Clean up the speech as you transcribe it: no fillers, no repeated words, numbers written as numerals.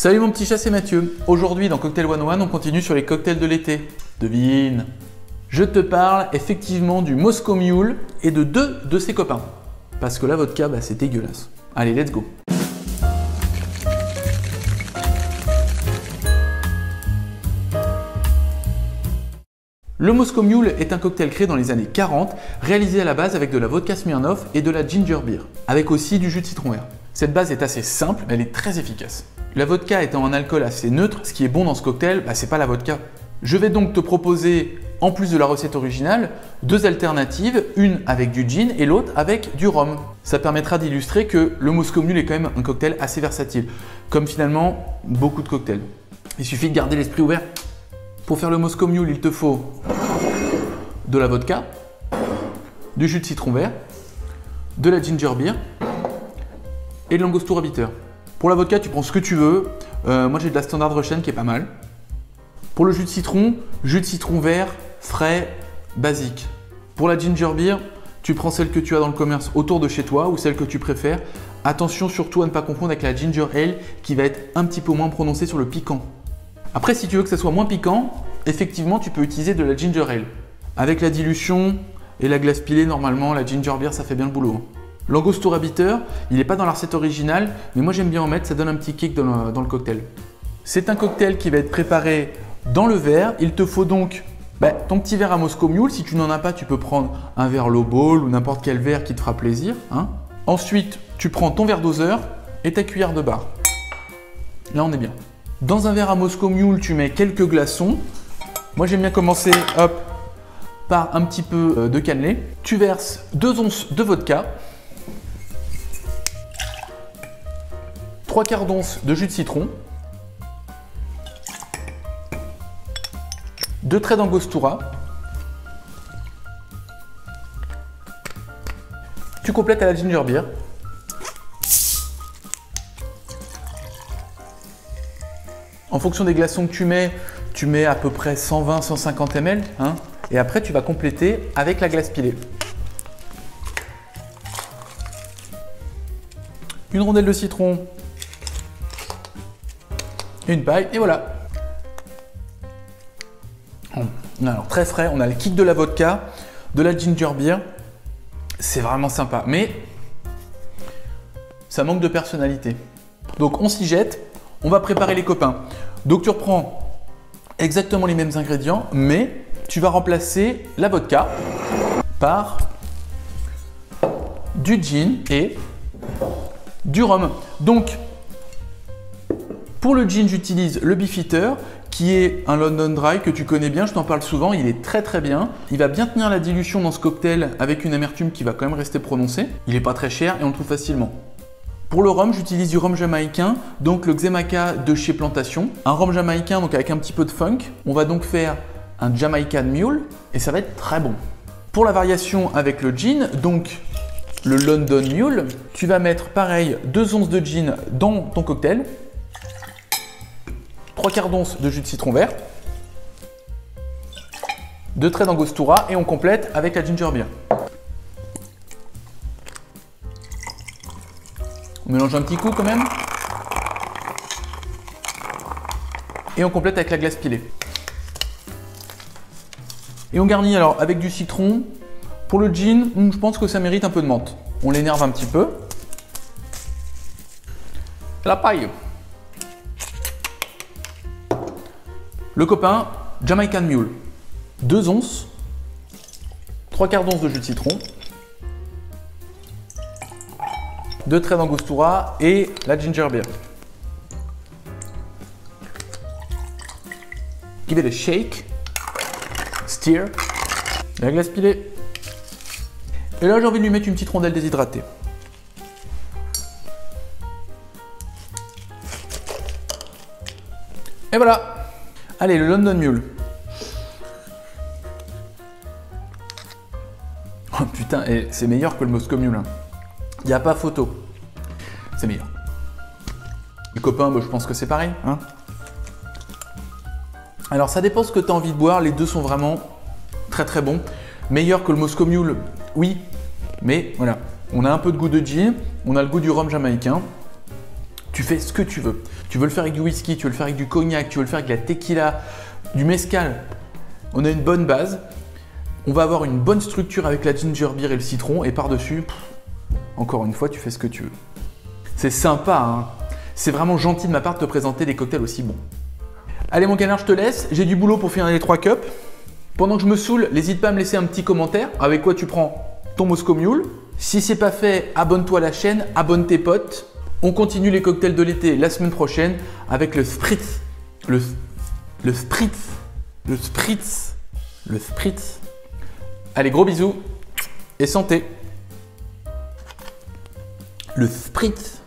Salut mon petit chat, c'est Mathieu. Aujourd'hui dans Cocktail 101, on continue sur les cocktails de l'été. Devine. Je te parle effectivement du Moscow Mule et de deux de ses copains. Parce que la vodka, c'est dégueulasse. Allez, let's go. Le Moscow Mule est un cocktail créé dans les années 40, réalisé à la base avec de la vodka Smirnoff et de la ginger beer, avec aussi du jus de citron vert. Cette base est assez simple, mais elle est très efficace. La vodka étant un alcool assez neutre, ce qui est bon dans ce cocktail, c'est pas la vodka. Je vais donc te proposer, en plus de la recette originale, deux alternatives, une avec du gin et l'autre avec du rhum. Ça permettra d'illustrer que le Moscow Mule est quand même un cocktail assez versatile, comme finalement beaucoup de cocktails. Il suffit de garder l'esprit ouvert. Pour faire le Moscow Mule, il te faut de la vodka, du jus de citron vert, de la ginger beer et de l'angostura bitter. Pour la vodka, tu prends ce que tu veux. Moi, j'ai de la Standard Russian qui est pas mal. Pour le jus de citron vert, frais, basique. Pour la ginger beer, tu prends celle que tu as dans le commerce autour de chez toi ou celle que tu préfères. Attention surtout à ne pas confondre avec la ginger ale qui va être un petit peu moins prononcée sur le piquant. Après, si tu veux que ça soit moins piquant, effectivement, tu peux utiliser de la ginger ale. Avec la dilution et la glace pilée, normalement, la ginger beer, ça fait bien le boulot. L'angostura bitter, il n'est pas dans la recette originale, mais moi j'aime bien en mettre, ça donne un petit kick dans le cocktail. C'est un cocktail qui va être préparé dans le verre. Il te faut donc ton petit verre à Moscow Mule. Si tu n'en as pas, tu peux prendre un verre low ball ou n'importe quel verre qui te fera plaisir. Ensuite, tu prends ton verre doseur et ta cuillère de bar. Là, on est bien. Dans un verre à Moscow Mule, tu mets quelques glaçons. Moi, j'aime bien commencer par un petit peu de cannelé. Tu verses 2 onces de vodka, 3/4 d'once de jus de citron, 2 traits d'angostura. Tu complètes à la ginger beer. En fonction des glaçons que tu mets à peu près 120-150 ml. Et après, tu vas compléter avec la glace pilée. Une rondelle de citron. Une paille. Et voilà. Alors, très frais. On a le kick de la vodka, de la ginger beer. C'est vraiment sympa. Mais ça manque de personnalité. Donc, on s'y jette. On va préparer les copains. Donc, tu reprends exactement les mêmes ingrédients, mais tu vas remplacer la vodka par du gin et du rhum. Donc, pour le gin, j'utilise le Beefeater qui est un London Dry que tu connais bien, je t'en parle souvent, il est très très bien. Il va bien tenir la dilution dans ce cocktail avec une amertume qui va quand même rester prononcée. Il n'est pas très cher et on le trouve facilement. Pour le rhum, j'utilise du rhum jamaïcain, donc le Xemaka de chez Plantation. Un rhum jamaïcain donc avec un petit peu de funk. On va donc faire un Jamaican Mule et ça va être très bon. Pour la variation avec le gin, donc le London Mule, tu vas mettre pareil 2 onces de gin dans ton cocktail, 3/4 d'once de jus de citron vert, 2 traits d'angostura et on complète avec la ginger beer. On mélange un petit coup quand même. Et on complète avec la glace pilée. Et on garnit alors avec du citron. Pour le gin, je pense que ça mérite un peu de menthe. On l'énerve un petit peu. La paille. Le copain, Jamaican Mule. 2 onces. 3/4 d'once de jus de citron. 2 traits d'angostura et la ginger beer. Give it a shake. Stir. La glace pilée. Et là, j'ai envie de lui mettre une petite rondelle déshydratée. Et voilà. Allez, le London Mule. Oh putain, c'est meilleur que le Moscow Mule. Il n'y a pas photo. C'est meilleur. Les copains, je pense que c'est pareil. Alors, ça dépend ce que tu as envie de boire. Les deux sont vraiment très très bons. Meilleur que le Moscow Mule, oui. Mais voilà, on a un peu de goût de gin. On a le goût du rhum jamaïcain. Tu fais ce que tu veux. Tu veux le faire avec du whisky, tu veux le faire avec du cognac, tu veux le faire avec de la tequila, du mezcal. On a une bonne base. On va avoir une bonne structure avec la ginger beer et le citron. Et par-dessus, encore une fois, tu fais ce que tu veux. C'est sympa, hein. C'est vraiment gentil de ma part de te présenter des cocktails aussi bons. Allez mon canard, je te laisse. J'ai du boulot pour finir les 3 cups. Pendant que je me saoule, n'hésite pas à me laisser un petit commentaire avec quoi tu prends ton Moscow Mule. Si c'est pas fait, abonne-toi à la chaîne, abonne tes potes. On continue les cocktails de l'été la semaine prochaine avec le spritz. Le spritz. Allez, gros bisous et santé. Le spritz.